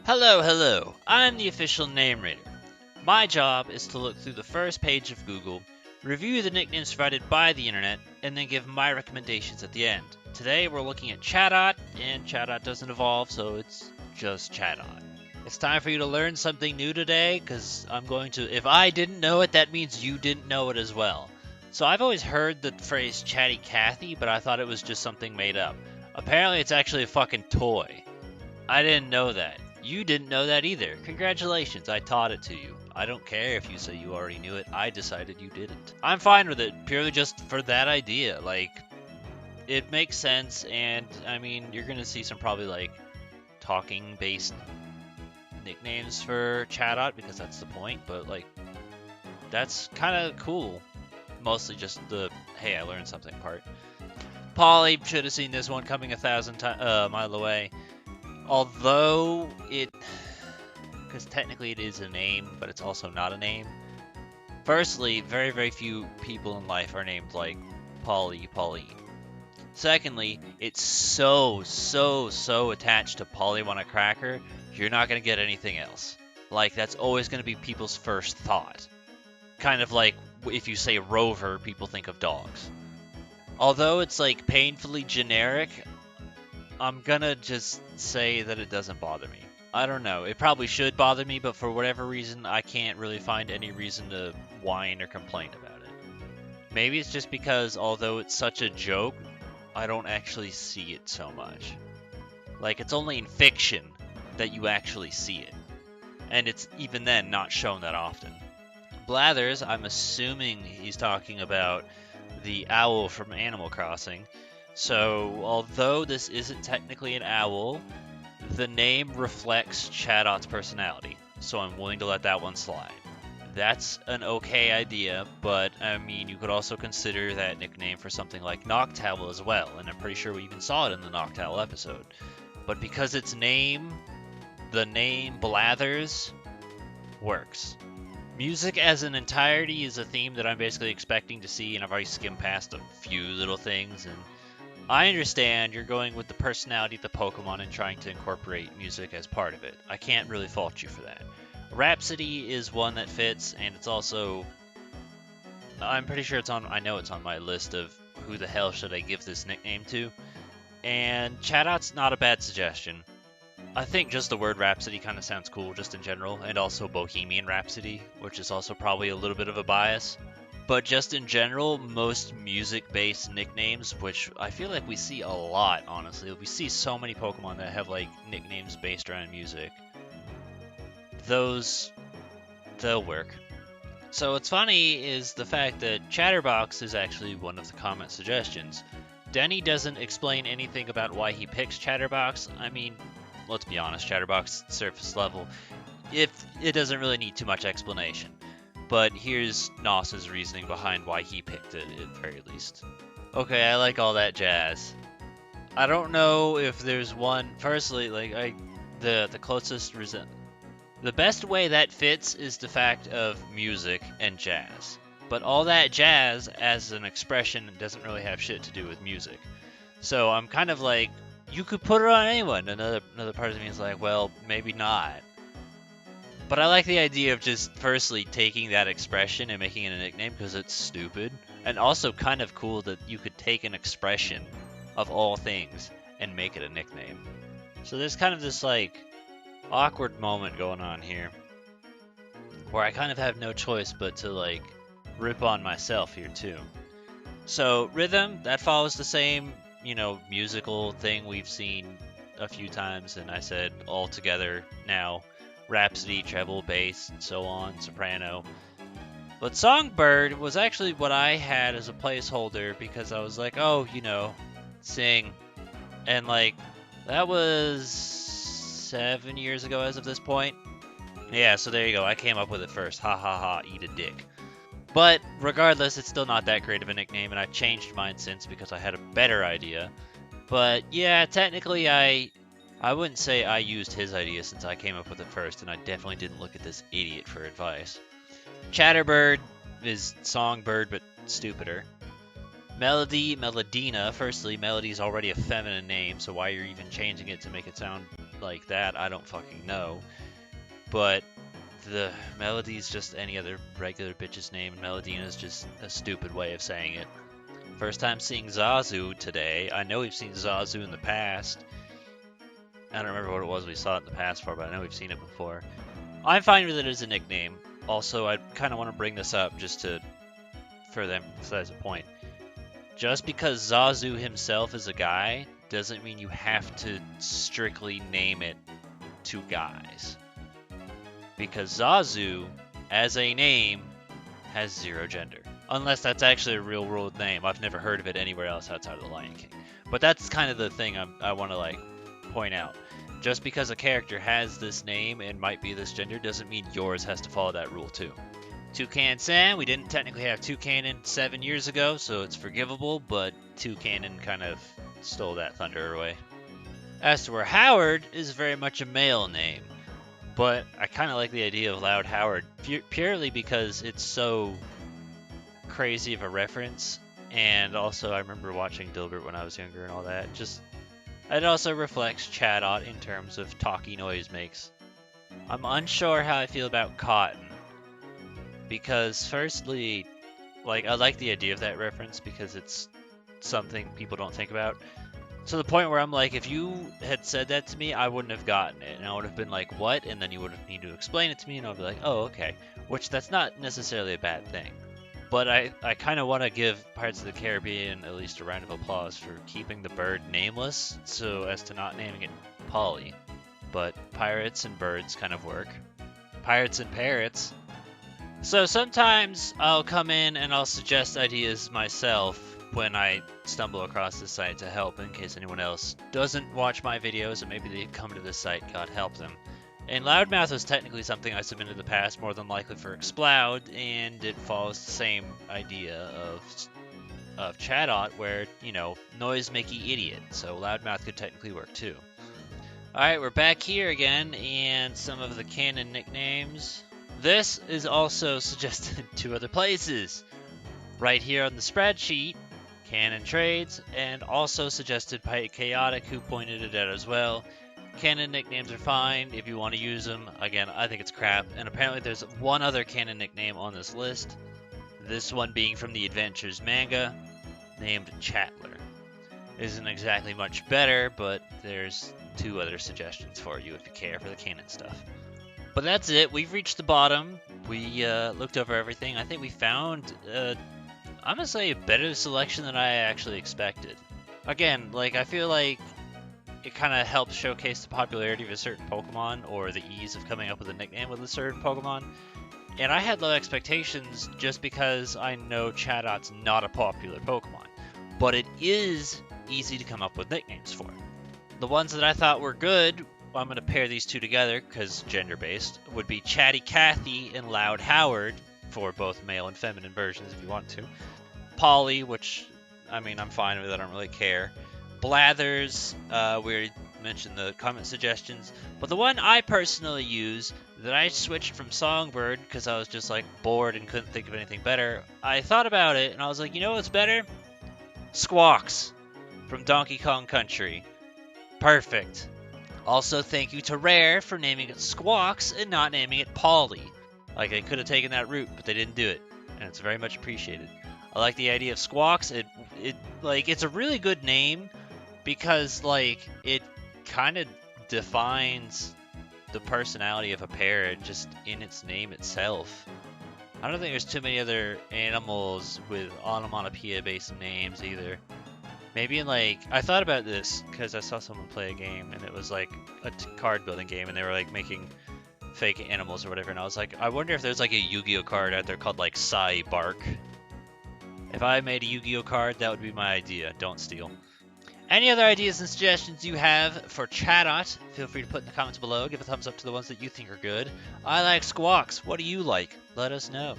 Hello, hello. I'm the official name reader. My job is to look through the first page of Google, review the nicknames provided by the internet, and then give my recommendations at the end. Today we're looking at Chatot, and Chatot doesn't evolve, so it's just Chatot. It's time for you to learn something new today, because if I didn't know it, that means you didn't know it as well. So I've always heard the phrase Chatty Cathy, but I thought it was just something made up. Apparently it's actually a fucking toy. I didn't know that. You didn't know that either. Congratulations, I taught it to you. I don't care if you say you already knew it. I decided you didn't. I'm fine with it, purely just for that idea. It makes sense, and, you're gonna see some probably, talking-based nicknames for Chatot, because that's the point, but, that's kind of cool. Mostly just the, hey, I learned something part. Polly should have seen this one coming 1,000 mile away. Although because technically it is a name, but it's also not a name. Firstly, very, very few people in life are named like Polly, Pauline. Secondly, it's so attached to Polly Want a Cracker, you're not going to get anything else. That's always going to be people's first thought. Kind of like if you say Rover, people think of dogs. Although it's painfully generic, I'm gonna just say that it doesn't bother me. I don't know, it probably should bother me, but for whatever reason, I can't really find any reason to whine or complain about it. Maybe it's just because, although it's such a joke, I don't actually see it so much. It's only in fiction that you actually see it. And it's even then not shown that often. Blathers, I'm assuming he's talking about the owl from Animal Crossing. So, although this isn't technically an owl, the name reflects Chatot's personality, so I'm willing to let that one slide. That's an okay idea, but, you could also consider that nickname for something like Noctowl as well, and I'm pretty sure we even saw it in the Noctowl episode. But because the name Blathers works. Music as an entirety is a theme that I'm basically expecting to see, and I've already skimmed past a few little things, and I understand you're going with the personality of the Pokemon and trying to incorporate music as part of it. I can't really fault you for that. Rhapsody is one that fits, and it's also... I'm pretty sure I know it's on my list of who the hell should I give this nickname to. And Chatot's not a bad suggestion. I think just the word Rhapsody kind of sounds cool just in general, and also Bohemian Rhapsody, which is also probably a little bit of a bias. But just in general, most music-based nicknames, which I feel like we see a lot, honestly. We see so many Pokemon that have, nicknames based around music. They'll work. So what's funny is the fact that Chatterbox is actually one of the comment suggestions. Denny doesn't explain anything about why he picks Chatterbox. Let's be honest, Chatterbox surface level. It doesn't really need too much explanation. But here's Nos's reasoning behind why he picked it, at very least. Okay, I like all that jazz. I don't know if there's one... Firstly, the closest... The best way that fits is the fact of music and jazz. But all that jazz, as an expression, doesn't really have shit to do with music. So I'm kind of you could put it on anyone. Another part of me is well, maybe not. But I like the idea of just firstly taking that expression and making it a nickname because it's stupid. And also kind of cool that you could take an expression of all things and make it a nickname. So there's kind of this awkward moment going on here where I kind of have no choice but to rip on myself here too. So Rhythm, that follows the same, musical thing we've seen a few times, and I said all together now. Rhapsody, treble, bass, and so on, soprano. But Songbird was actually what I had as a placeholder because I was sing. And that was 7 years ago as of this point. Yeah, so there you go, I came up with it first. Ha ha ha, eat a dick. But regardless, it's still not that great of a nickname, and I've changed mine since because I had a better idea. But yeah, technically I wouldn't say I used his idea since I came up with it first, and I definitely didn't look at this idiot for advice. Chatterbird is Songbird, but stupider. Melody, Melodina. Firstly, Melody's already a feminine name, so why you're even changing it to make it sound like that, I don't fucking know. But the Melody's just any other regular bitch's name, and Melodina's just a stupid way of saying it. First time seeing Zazu today. I know we've seen Zazu in the past. I don't remember what it was we saw it in the past for, but I know we've seen it before. I'm fine with it as a nickname. Also, I kind of want to bring this up just to further emphasize a point. Just because Zazu himself is a guy doesn't mean you have to strictly name it to guys. Because Zazu, as a name, has 0 gender. Unless that's actually a real world name. I've never heard of it anywhere else outside of the Lion King. But that's kind of the thing I want to like point out. Just because a character has this name and might be this gender doesn't mean yours has to follow that rule too. Toucan-san, we didn't technically have Toucanon 7 years ago, so it's forgivable, but Toucanon kind of stole that thunder away. As to where Howard is very much a male name. But I kind of like the idea of Loud Howard, purely because it's so crazy of a reference, and also I remember watching Dilbert when I was younger and all that. Just, it also reflects Chatot in terms of talky noise makes. I'm unsure how I feel about Cotton, because firstly, like, I like the idea of that reference because it's something people don't think about. To the point where I'm like, if you had said that to me, I wouldn't have gotten it. And I would have been like, what? And then you would have needed to explain it to me, and I'd be like, oh, okay. Which, that's not necessarily a bad thing. But I kind of want to give Pirates of the Caribbean at least a round of applause for keeping the bird nameless, so as to not naming it Polly. But pirates and birds kind of work. Pirates and parrots. So sometimes I'll come in and I'll suggest ideas myself when I stumble across this site to help, in case anyone else doesn't watch my videos, and maybe they come to this site, God help them. And Loudmouth was technically something I submitted in the past, more than likely for Exploud, and it follows the same idea of Chatot, where, you know, noise-makey idiot, so Loudmouth could technically work too. Alright, we're back here again, and some of the canon nicknames. This is also suggested in 2 other places. Right here on the spreadsheet, Canon Trades, and also suggested by Chaotic, who pointed it out as well. Canon nicknames are fine if you want to use them. Again, I think it's crap, and apparently there's one other canon nickname on this list. This one being from the Adventures manga, named Chatler. Isn't exactly much better, but there's 2 other suggestions for you if you care for the canon stuff. But that's it. We've reached the bottom. We looked over everything. I think we found, I'm going to say, a better selection than I actually expected. Again, like, I feel like it kind of helps showcase the popularity of a certain Pokemon, or the ease of coming up with a nickname with a certain Pokemon. And I had low expectations just because I know Chatot's not a popular Pokemon. But it is easy to come up with nicknames for. The ones that I thought were good, I'm going to pair these 2 together because gender-based, would be Chatty Cathy and Loud Howard, for both male and feminine versions if you want to. Polly, which, I mean, I'm fine with, I don't really care. Blathers, we already mentioned the comment suggestions, but the one I personally use, that I switched from Songbird because I was just like bored and couldn't think of anything better, I thought about it and I was like, you know what's better? Squawks from Donkey Kong Country. Perfect. Also, thank you to Rare for naming it Squawks and not naming it Polly. Like, they could have taken that route, but they didn't do it, and it's very much appreciated. I like the idea of Squawks. It's a really good name because, like, it kind of defines the personality of a parrot just in its name itself. I don't think there's too many other animals with onomatopoeia-based names either. Maybe in, like, I thought about this because I saw someone play a game, and it was like a card building game, and they were like making fake animals or whatever, and I was like, I wonder if there's like a Yu-Gi-Oh card out there called like Psy Bark. If I made a Yu-Gi-Oh card, that would be my idea. Don't steal. Any other ideas and suggestions you have for Chatot, feel free to put in the comments below. Give a thumbs up to the ones that you think are good. I like Squawks. What do you like? Let us know.